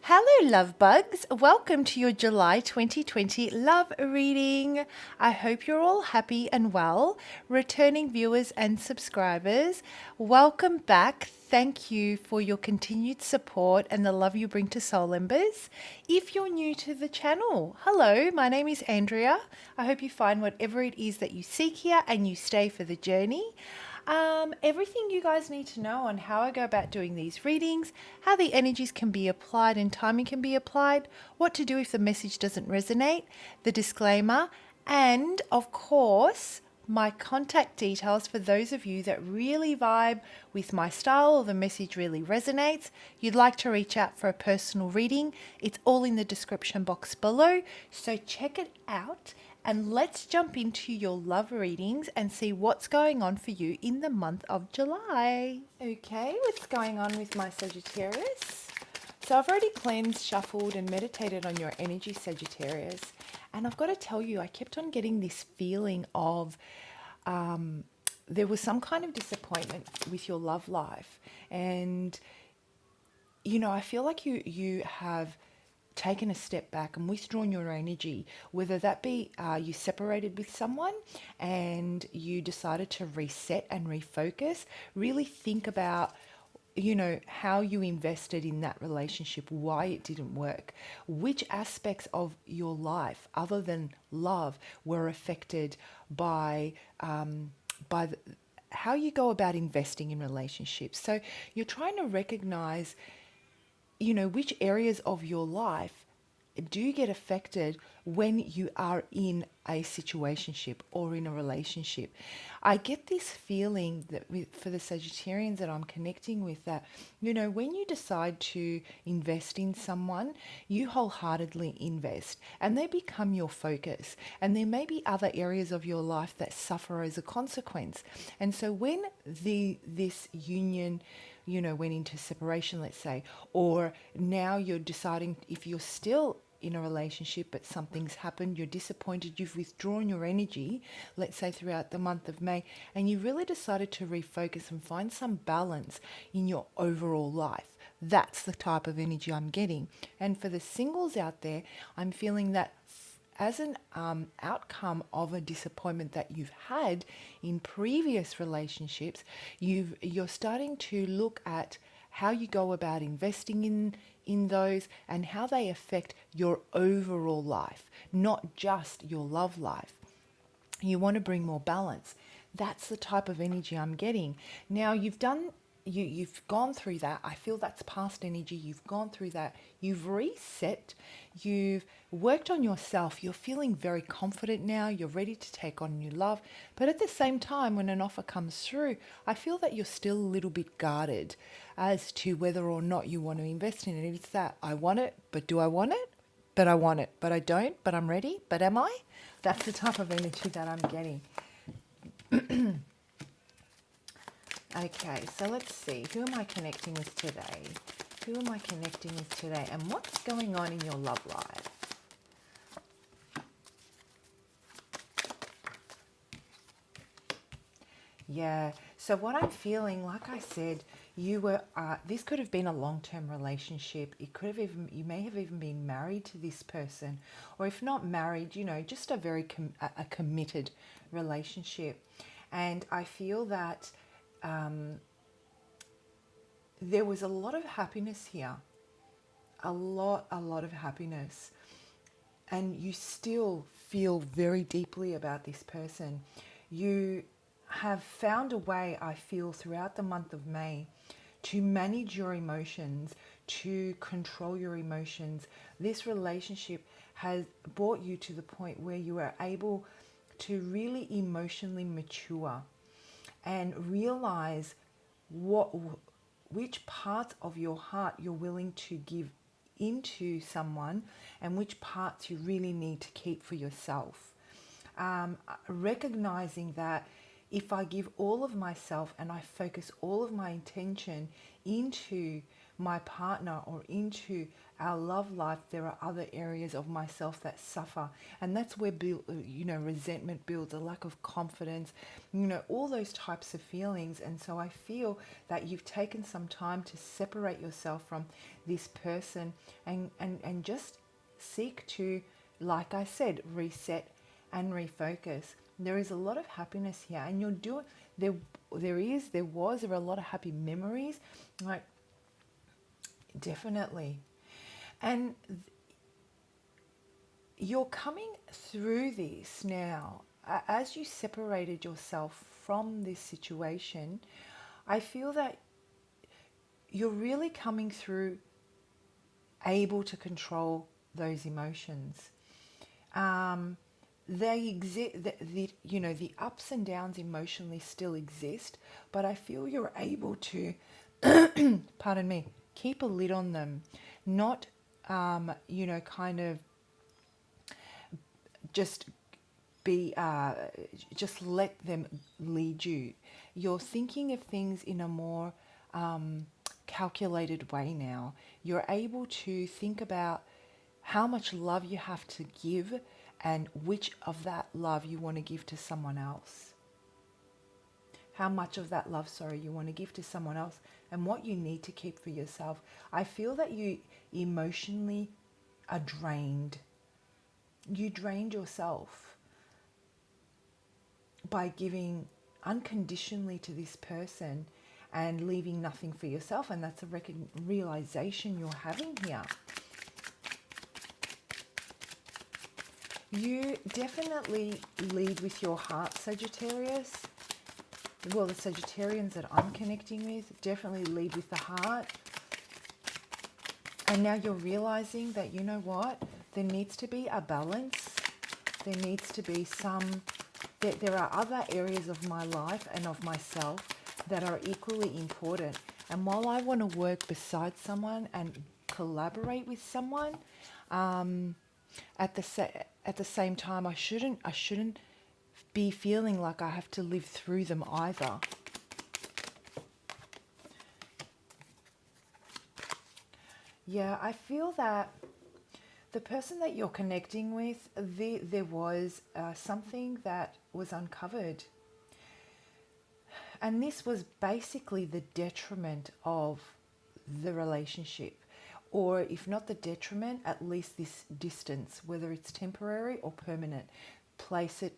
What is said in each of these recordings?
Hello, love bugs. Welcome to your July 2020 love reading. I hope you're all happy and well. Returning viewers and subscribers, welcome back. Thank you for your continued support and the love you bring to Soul Embers. If you're new to the channel, hello, my name is Andrea. I hope you find whatever it is that you seek here and you stay for the journey. Everything you guys need to know on how I go about doing these readings, how the energies can be applied and timing can be applied, what to do if the message doesn't resonate, the disclaimer, and of course, my contact details for those of you that really vibe with my style or the message really resonates. You'd like to reach out for a personal reading. It's all in the description box below, so check it out. And let's jump into your love readings and see what's going on for you in the month of July. Okay, what's going on with my Sagittarius? So I've already cleansed, shuffled, and meditated on your energy, Sagittarius. And I've got to tell you, I kept on getting this feeling of there was some kind of disappointment with your love life. And, you know, I feel like you have taken a step back and withdrawn your energy, whether that be you separated with someone and you decided to reset and refocus. Really think about, you know, how you invested in that relationship, why it didn't work, which aspects of your life other than love were affected by how you go about investing in relationships. So you're trying to recognize, you know, which areas of your life do get affected when you are in a situationship or in a relationship. I get this feeling that for the Sagittarians that I'm connecting with, that, you know, when you decide to invest in someone, you wholeheartedly invest and they become your focus. And there may be other areas of your life that suffer as a consequence. And so when this union, you know, went into separation, let's say, or now you're deciding if you're still in a relationship but something's happened, you're disappointed, you've withdrawn your energy, let's say throughout the month of May, and you really decided to refocus and find some balance in your overall life. That's the type of energy I'm getting. And for the singles out there, I'm feeling that as an outcome of a disappointment that you've had in previous relationships, you're starting to look at how you go about investing in those and how they affect your overall life, not just your love life. You want to bring more balance. That's the type of energy I'm getting. Now you've gone through that. I feel that's past energy. You've gone through that. You've reset. You've worked on yourself. You're feeling very confident now. You're ready to take on new love. But at the same time, when an offer comes through, I feel that you're still a little bit guarded as to whether or not you want to invest in it. It's that I want it, but do I want it? But I want it, but I don't, but I'm ready, but am I? That's the type of energy that I'm getting. Okay, so let's see. Who am I connecting with today? Who am I connecting with today? And what's going on in your love life? Yeah, so what I'm feeling, like I said, you were, this could have been a long-term relationship. It could have even, you may have even been married to this person, or if not married, you know, just a very a committed relationship. And I feel that there was a lot of happiness here, a lot of happiness, and you still feel very deeply about this person. You have found a way, I feel, throughout the month of May to manage your emotions, to control your emotions. This relationship has brought you to the point where you are able to really emotionally mature and realize which parts of your heart you're willing to give into someone and which parts you really need to keep for yourself. Recognizing that if I give all of myself and I focus all of my intention into my partner or into our love life, there are other areas of myself that suffer. And that's where, resentment builds, a lack of confidence, all those types of feelings. And so I feel that you've taken some time to separate yourself from this person and just seek to, like I said, reset and refocus. There is a lot of happiness here, and you're doing there. There are a lot of happy memories, like definitely, and you're coming through this now. As you separated yourself from this situation, I feel that you're really coming through able to control those emotions. They exist, the ups and downs emotionally still exist, but I feel you're able to, pardon me, keep a lid on them, not, kind of just just let them lead you. You're thinking of things in a more calculated way now. You're able to think about how much love you have to give and which of that love you want to give to someone else. How much of that love, you want to give to someone else, and what you need to keep for yourself. I feel that you emotionally are drained. You drained yourself by giving unconditionally to this person and leaving nothing for yourself. And that's a realization you're having here. You definitely lead with your heart, Sagittarius. Well, the Sagittarians that I'm connecting with definitely lead with the heart. And now you're realizing that, you know what? There needs to be a balance. There needs to be there are other areas of my life and of myself that are equally important. And while I want to work beside someone and collaborate with someone, at the same time, I shouldn't be feeling like I have to live through them either. Yeah, I feel that the person that you're connecting with, there was something that was uncovered. And this was basically the detriment of the relationship. Or if not the detriment, at least this distance, whether it's temporary or permanent. Place it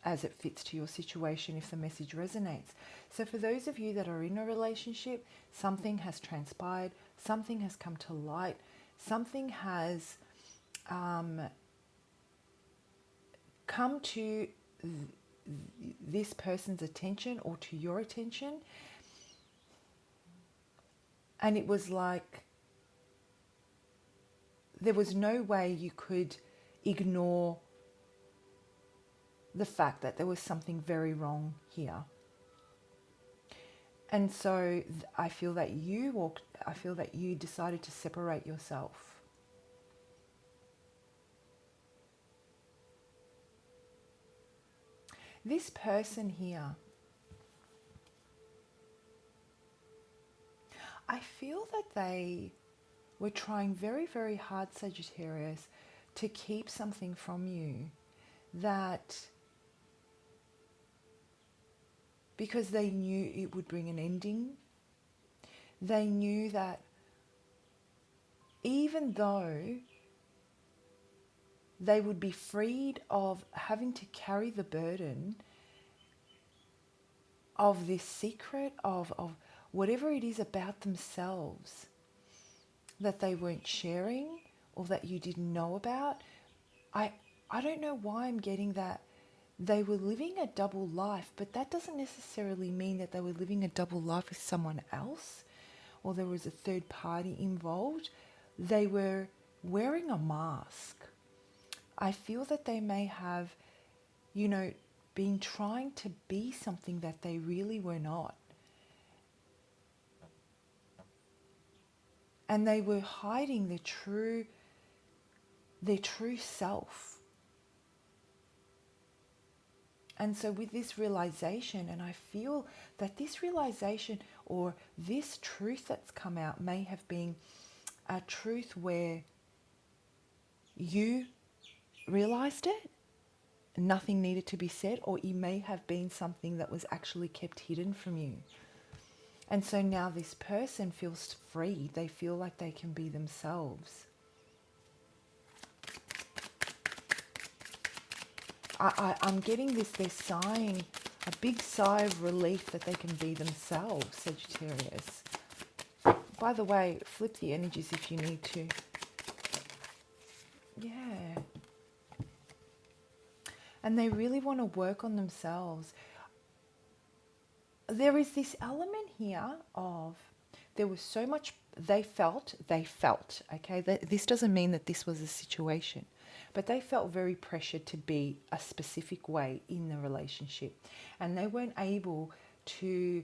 as it fits to your situation if the message resonates. So for those of you that are in a relationship, something has transpired, something has come to light, something has come to this person's attention or to your attention. And it was like there was no way you could ignore the fact that there was something very wrong here. And so I feel that you decided to separate yourself. This person here, I feel that they were trying very, very hard, Sagittarius, to keep something from you, that because they knew it would bring an ending. They knew that even though they would be freed of having to carry the burden of this secret, of whatever it is about themselves that they weren't sharing or that you didn't know about. I don't know why I'm getting that they were living a double life, but that doesn't necessarily mean that they were living a double life with someone else or there was a third party involved. They were wearing a mask. I feel that they may have, been trying to be something that they really were not. And they were hiding their true self. And so with this realization, and I feel that this realization or this truth that's come out may have been a truth where you realized it, nothing needed to be said, or it may have been something that was actually kept hidden from you. And so now this person feels free. They feel like they can be themselves. I'm getting this, they're sighing, a big sigh of relief that they can be themselves, Sagittarius. By the way, flip the energies if you need to. Yeah. And they really want to work on themselves. There is this element here of, there was so much they felt, okay? This doesn't mean that this was a situation, but they felt very pressured to be a specific way in the relationship. And they weren't able to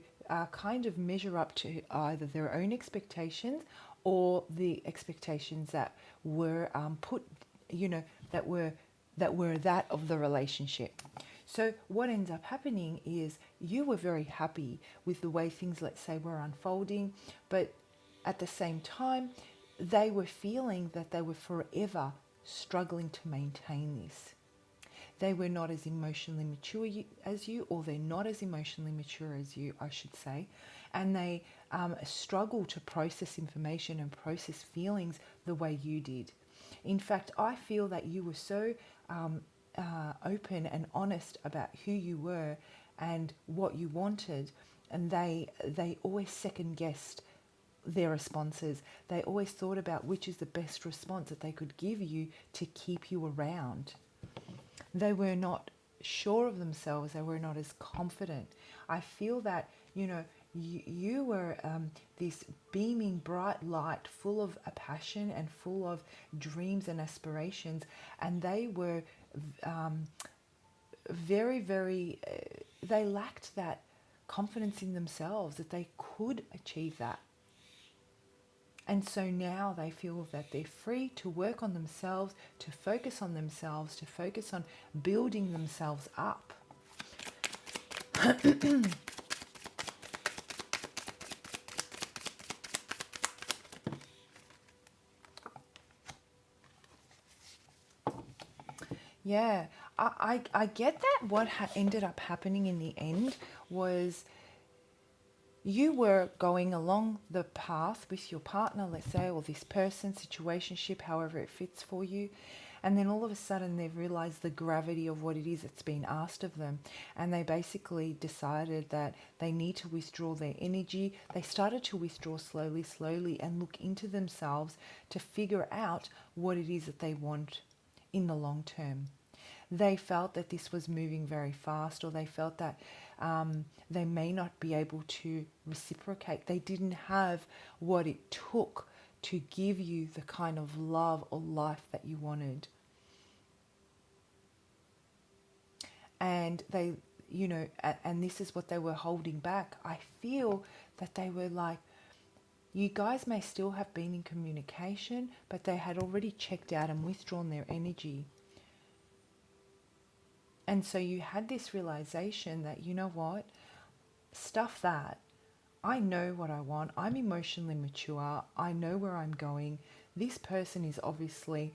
kind of measure up to either their own expectations or the expectations that were put, that were that of the relationship. So what ends up happening is you were very happy with the way things, let's say, were unfolding, but at the same time, they were feeling that they were forever struggling to maintain this. They were not as emotionally mature as you, or they're not as emotionally mature as you, I should say, and they struggle to process information and process feelings the way you did. In fact, I feel that you were so open and honest about who you were and what you wanted, and they always second guessed their responses. They always thought about which is the best response that they could give you to keep you around. They were not sure of themselves. They were not as confident. I feel that, you were this beaming bright light, full of a passion and full of dreams and aspirations, and they were very, very, they lacked that confidence in themselves that they could achieve that. And so now they feel that they're free to work on themselves, to focus on themselves, to focus on building themselves up. Yeah, I get that what ended up happening in the end was you were going along the path with your partner, let's say, or this person, situationship, however it fits for you. And then all of a sudden they've realized the gravity of what it is that's been asked of them. And they basically decided that they need to withdraw their energy. They started to withdraw slowly, and look into themselves to figure out what it is that they want in the long term. They felt that this was moving very fast, or they felt that they may not be able to reciprocate. They didn't have what it took to give you the kind of love or life that you wanted. And they, and this is what they were holding back. I feel that they were like, you guys may still have been in communication, but they had already checked out and withdrawn their energy. And so you had this realization that, you know what, stuff that. I know what I want. I'm emotionally mature. I know where I'm going. This person is obviously,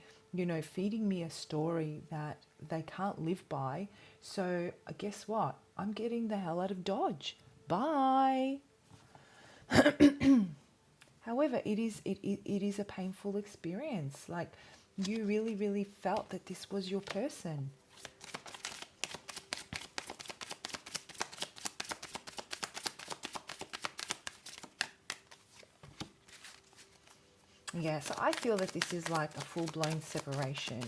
feeding me a story that they can't live by. So guess what? I'm getting the hell out of Dodge. Bye. However, it is a painful experience. Like, you really, really felt that this was your person. Yeah, so I feel that this is like a full-blown separation.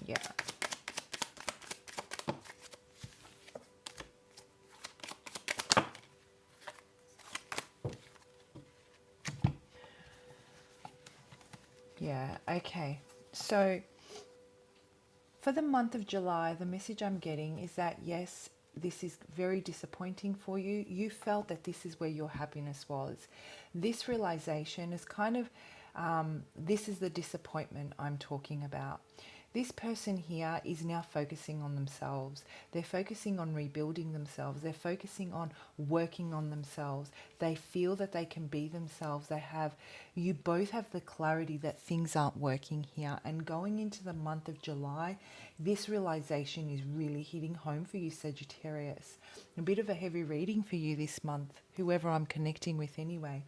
Yeah. Yeah, okay. So for the month of July, the message I'm getting is that, yes, this is very disappointing for you. You felt that this is where your happiness was. This realization is kind of This is the disappointment I'm talking about. This person here is now focusing on themselves. They're focusing on rebuilding themselves. They're focusing on working on themselves. They feel that they can be themselves. You both have the clarity that things aren't working here. And going into the month of July, this realization is really hitting home for you, Sagittarius. A bit of a heavy reading for you this month, whoever I'm connecting with anyway.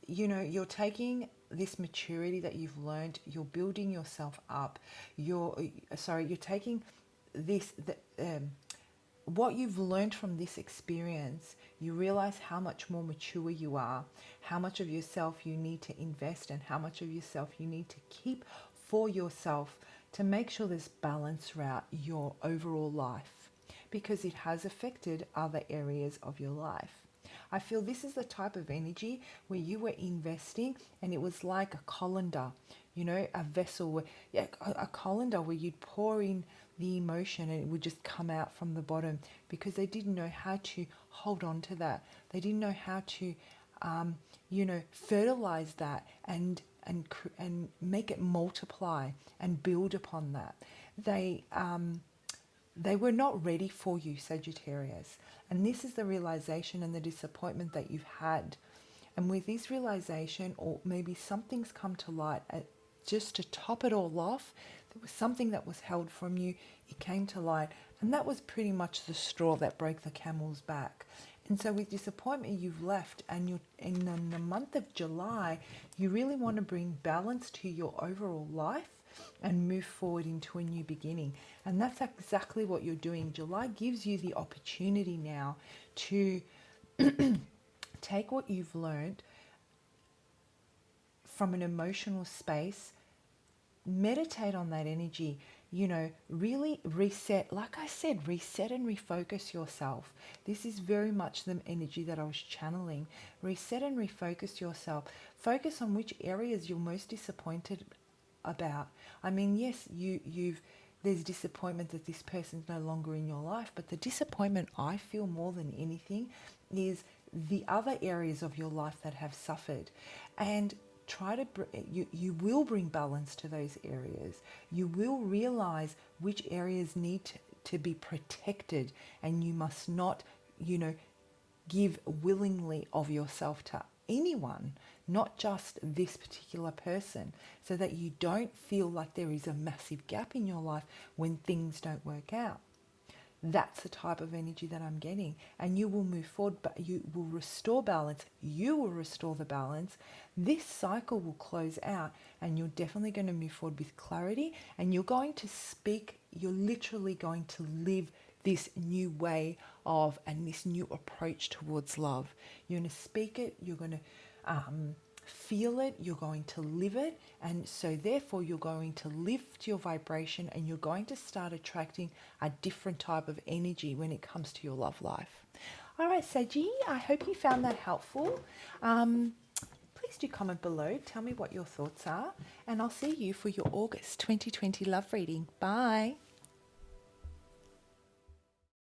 You're taking this maturity that you've learned, you're building yourself up. You're taking what you've learned from this experience. You realize how much more mature you are, how much of yourself you need to invest, and how much of yourself you need to keep for yourself to make sure there's balance throughout your overall life, because it has affected other areas of your life. I feel this is the type of energy where you were investing and it was like a colander, a vessel, a colander where you'd pour in the emotion and it would just come out from the bottom, because they didn't know how to hold on to that. They didn't know how to, fertilize that and make it multiply and build upon that. They were not ready for you, Sagittarius. And this is the realization and the disappointment that you've had. And with this realization, or maybe something's come to light, just to top it all off, there was something that was held from you, it came to light, and that was pretty much the straw that broke the camel's back. And so with disappointment, you've left, and you're in the month of July, you really want to bring balance to your overall life and move forward into a new beginning. And that's exactly what you're doing. July gives you the opportunity now to take what you've learned from an emotional space, meditate on that energy, really reset. Like I said, reset and refocus yourself. This is very much the energy that I was channeling. Reset and refocus yourself. Focus on which areas you're most disappointed about. I mean, yes, there's disappointment that this person's no longer in your life, but the disappointment I feel more than anything is the other areas of your life that have suffered. And you will bring balance to those areas. You will realize which areas need to be protected, and you must not, give willingly of yourself to anyone, not just this particular person, so that you don't feel like there is a massive gap in your life when things don't work out. That's the type of energy that I'm getting. And you will move forward, but you will restore balance. You will restore the balance. This cycle will close out, and you're definitely going to move forward with clarity, and you're going to speak, you're literally going to live this new way of, and this new approach towards love. You're going to speak it, you're going to feel it, you're going to live it, and so therefore you're going to lift your vibration, and you're going to start attracting a different type of energy when it comes to your love life. All right, Sagi, I hope you found that helpful. Please do comment below, tell me what your thoughts are, and I'll see you for your August 2020 love reading. Bye.